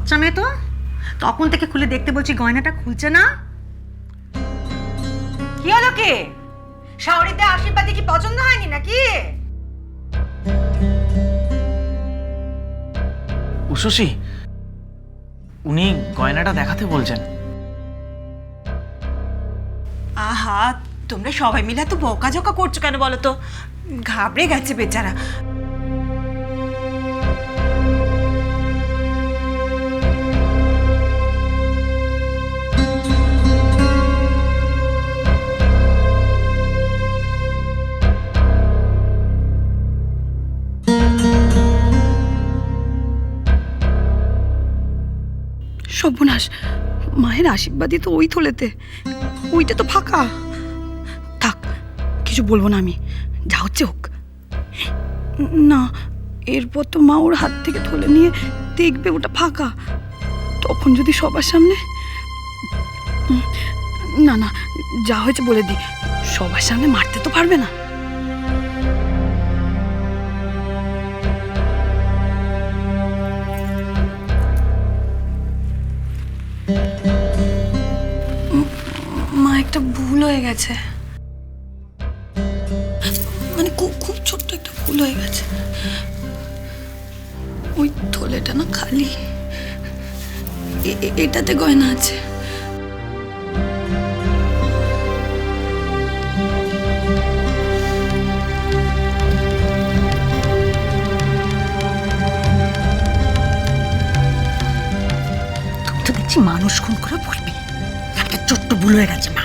বাচ্চা মেয়ে তো, তখন থেকে খুলে দেখতে বলছি, গয়নাটা খুলছে না। কি হলো কি? শাওরিতে আশীর্বাদে কি পছন্দ হয়নি নাকি? উষসী, উনি গয়নাটা দেখাতে বলছেন। আহা, তোমরা সবাই মিলে তো বকাঝকা করছো কেন বলো তো? ঘাবড়ে গেছে বেচারা। সর্বনাশ, মায়ের আশীর্বাদই তো ওই থলেতে, ওইটা তো ফাঁকা। থাক, কিছু বলবো না আমি, যা হচ্ছে হোক। না, এরপর তো মা ওর হাত থেকে থলে নিয়ে দেখবে ওটা ফাঁকা, তখন যদি সবার সামনে। না না, যা হয়েছে বলে দি, সবার সামনে মারতে তো পারবে না। মা, একটা ভুল হয়ে গেছে, মানে খুব খুব ছোট্ট একটা ভুল হয়ে গেছে। ওই থলেটা না খালি, এটাতে গয়না আছে। তুমি তো দেখছি মানুষ খুন করে বলবে, একটা ছোট্ট ভুল হয়ে গেছে মা।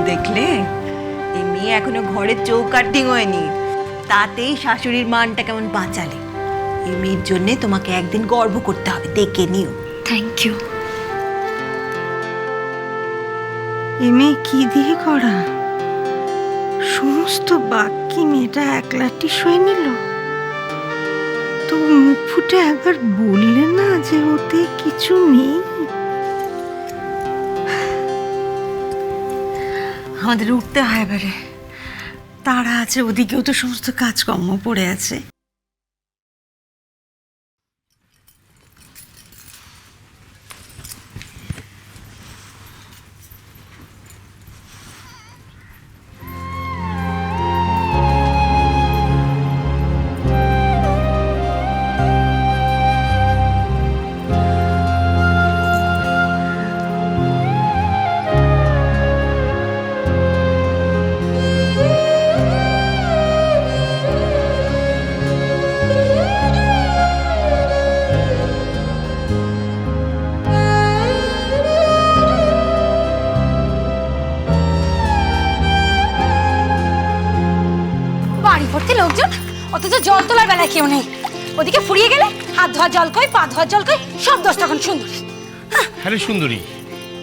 দেখলে, এই মেয়ে এখনো ঘরের চৌকাঠ ডিঙোয়নি, তাতেই শাশুড়ির মানটা কেমন বাঁচালে। এই মেয়ের জন্যে তোমাকে একদিন গর্ব করতে হবে, দেখে নিও। Thank you. এ মেয়ে কি দিয়ে করা? সমস্ত বাক্যি মেয়েটা একলাটি শুয়ে নিল, তো মুখ ফুটে একবার বললে না যে ওতে কিছু নেই? আমাদের উঠতে হয় এবারে, তারা আছে, ওদিকেও তো সমস্ত কাজকর্ম পড়ে আছে। বাড়ি ভর্তি লোকজন, অথচ জল তোলার বেলায় কেউ নেই। ওদিকে ফুরিয়ে গেলে হাত ধোয়ার জল কই, পা ধোয়ার জল কই, সব দোষ তখন সুন্দরী। হ্যাঁ রে সুন্দরী,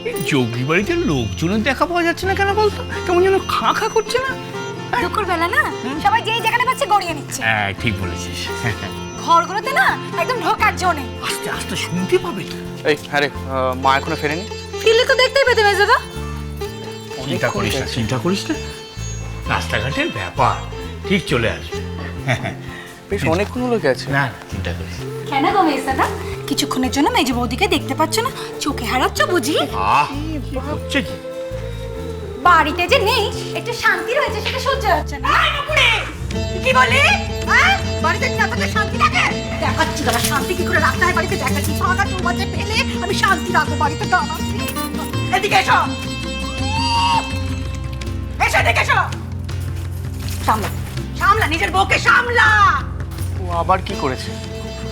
এই যোগী বাড়িতে লোকজনের দেখা পাওয়া যাচ্ছে না কেন বলতো? কেমন যেন খা খা করছে না? দুপুর বেলা না, সবাই যেই যেখানে পাচ্ছে গড়িয়ে নিচ্ছে। হ্যাঁ ঠিক বলেছিস। ঘরগুলোতে না একদম ঢোকার জো নেই। আস্তে আস্তে শুনতে পাবে তো। এই হ্যাঁ রে, মা এখনো ফেরেনি? ফিরলে তো দেখতেই পেতে মেজদা। চিন্তা করিস না, চিন্তা করিস না, রাস্তাঘাটের ব্যাপার, ঠিক চলে আসবে। বেশ অনেকক্ষণ হলো গেছে। না চিন্তা করিস না। কেন গো মেজদা, কিছুক্ষণের জন্য মেজ বৌদিকে দেখতে পাচ্ছ না? চোখে হারাচ্ছ বুঝি? হচ্ছে কি? বাড়িতে যে নেই, একটু শান্তি রয়েছে, সেটা সহ্য হচ্ছে না। কি বলি? বাড়িতে না থাকলে শান্তি লাগে? দেখাচ্ছি দাদা শান্তি কি করে রাখতে হয় বাড়িতে, দেখাচ্ছি। ভাগা চৌবাচ্চা ফেলে আমি শান্তি রাখবো বাড়িতে, দাঁড়াচ্ছি। এদিকে এসো, এসো এদিকে এসো। সামলা সামলা, নিজের বউকে সামলা। ও আবার কি করেছে?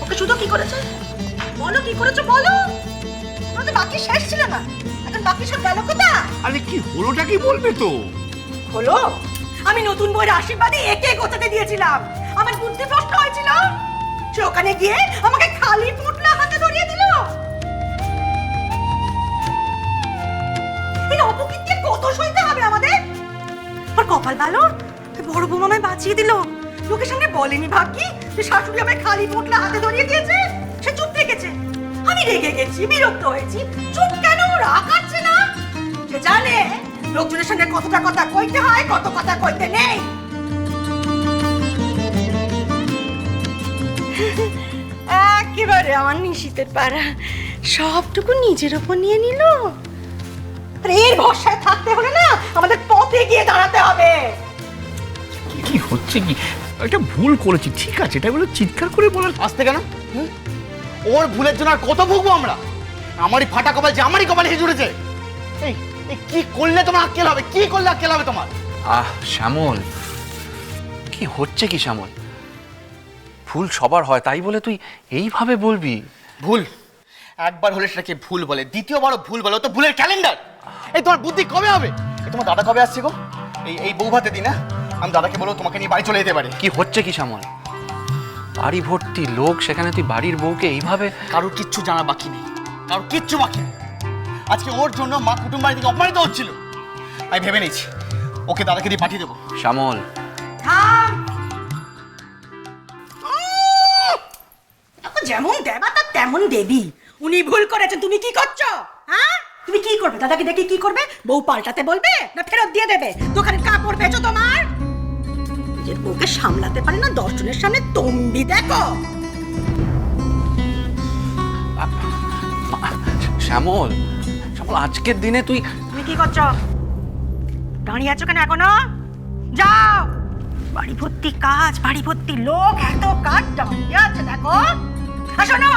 ওকে শুধু কি করেছে বলো, কি করেছে বলো। তোমার তো বাকি শেষ ছিল না, এখন বাকি সব গেল কোথায়? আরে কি হলোটা কি বলবে তো? হলো, আমি নতুন বইয়ের আশীর্বাদে একে গোছাতে দিয়েছিলাম। আমার বুদ্ধি ভ্রষ্ট হয়েছিল, সে ওখানে গিয়ে আমাকে খালি পুটলা হাতে ধরিয়ে দিল। এই অপকীর্তি কত সইতে হবে আমাদের? আর কপাল ভালো, বড় বৌমা আমায় বাঁচিয়ে দিল। লোকের সামনে বলেনি ভাগ্যি যে শাশুড়ি আমায় খালি পুটলা হাতে ধরিয়ে দিয়েছে। সে চুপ থেকেছে, আমি রেগে গেছি, বিরক্ত হয়েছি। চুপ কেন, রাগ আছে না? সে জানে লোকজনের সঙ্গে কতটা কথা কইতে হয়, কত কথা কইতে নেই। একেবারে আমার নিশীতের পাড়া সবটুকু নিজের ওপর নিয়ে নিল। এর ভরসায় থাকতে হলে না আমাদের পথে গিয়ে দাঁড়াতে হবে। কি হচ্ছে কি? একটা ভুল করেছি, ঠিক আছে, এটা বলে চিৎকার করে বলার। আসতে কেন? ওর ভুলের জন্য আর কত ভুগবো আমরা? আমারই ফাটা কপাল যে আমারই কপালে এসে জুড়েছে। এই এই কি করলে তোমার আক্কেল হবে? কি করলে আক্কেল হবে তোমার? শ্যামল, কি হচ্ছে কি শ্যামল? ভুল সবার হয়, তাই বলে তুই এইভাবে বলবি? ভুল একবার হলে সেটাকে ভুল বলে, দ্বিতীয়বারও ভুল বলে। ও তো ভুলের ক্যালেন্ডার। এই তোমার বুদ্ধি কবে হবে? এই তোমার দাদা কবে আসছে গো? এই বউ ভাতে দিন, না আমি দাদাকে বলবো তোমাকে নিয়ে বাড়ি চলে যেতে পারে। কি হচ্ছে কি শ্যামল? বাড়ি ভর্তি লোক, সেখানে তুই বাড়ির বউকে এইভাবে? কারোর কিচ্ছু জানা বাকি নেই, কারোর কিচ্ছু বাকি নেই। আজকে ওর জন্য মা কুটুম বাড়ি থেকে অপমানিত হচ্ছিল। আমি ভেবে নিয়েছি ওকে দাদাকে দিয়ে পাঠিয়ে দেবো। শ্যামল, থাম। যেমন দেবা তার তেমন দেবী। উনি ভুল করেছেন, তুমি কি করছো? হ্যাঁ, তুমি কি করবে? দাদাকে দেখে কি করবে? বউ পাল্টাতে বলবে না ফেরত দিয়ে দেবে? দোকানের কাপড় বেচো তোমার? নিজের বউকে সামলাতে পারে না, 10 জনের সামনে তম্বি দেখো। শ্যামল, শ্যামল, আজকের দিনে তুই তুমি কি করছো? দাঁড়িয়ে আছো কেন এখনো? যাও, বাড়ি ভর্তি কাজ, বাড়ি ভর্তি লোক, এত কাজ দাঁড়িয়ে আছে দেখো। আর শোনো,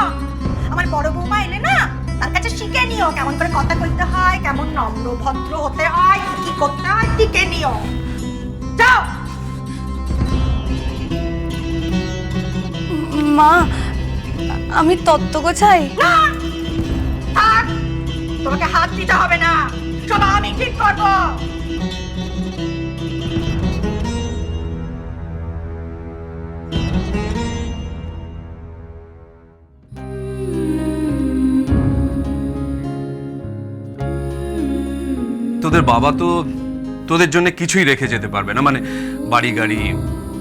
আমার বড় বৌমা এলে না তার কাছে শিখে নিও কেমন করে কথা বলতে হয়, কেমন নম্র ভদ্র হতে হয়, কি করতে হয়, শিখে নিও। যাও। মা, আমি তত্ত্ব গোছাই। না, থাক, তোমাকে হাত দিতে হবে না, সব আমি ঠিক করবো। তোদের বাবা তো তোদের জন্য কিছুই রেখে যেতে পারবে না, মানে বাড়ি গাড়ি,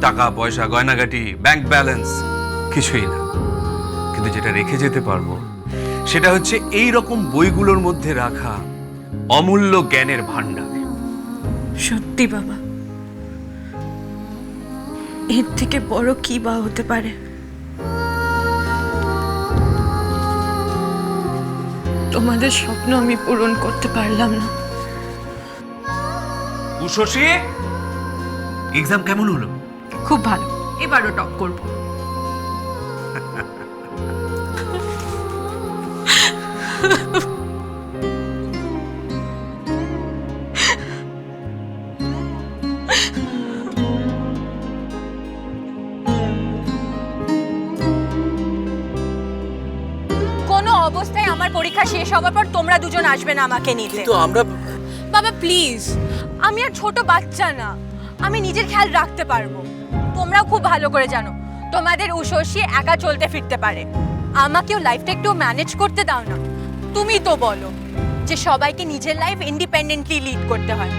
টাকা পয়সা, গয়নাগাটি, ব্যাংক ব্যালেন্স কিছুই না। কিন্তু যেটা রেখে যেতে পারবো সেটা হচ্ছে এই রকম বইগুলোর মধ্যে রাখা অমূল্য জ্ঞানের ভান্ডার। সত্যি বাবা, এর থেকে বড় কি বা হতে পারে? তোমাদের স্বপ্ন আমি পূরণ করতে পারলাম না। উষসী, এক্সাম কেমন হলো? খুব ভালো, এবারও টপ করব। কোনো অবস্থায় আমার পরীক্ষা শেষ হওয়ার পর তোমরা দুজন আসবে না আমাকে নিতে। তো আমরা বাবা প্লিজ, আমি আর ছোট বাচ্চা না, আমি নিজের খেয়াল রাখতে পারবো। তোমরাও খুব ভালো করে জানো তোমাদের উষসী একা চলতে ফিরতে পারে, আমাকেও লাইফটা একটু ম্যানেজ করতে দাও না। তুমি তো বলো যে সবাইকে নিজের লাইফ ইন্ডিপেন্ডেন্টলি লিড করতে হয়,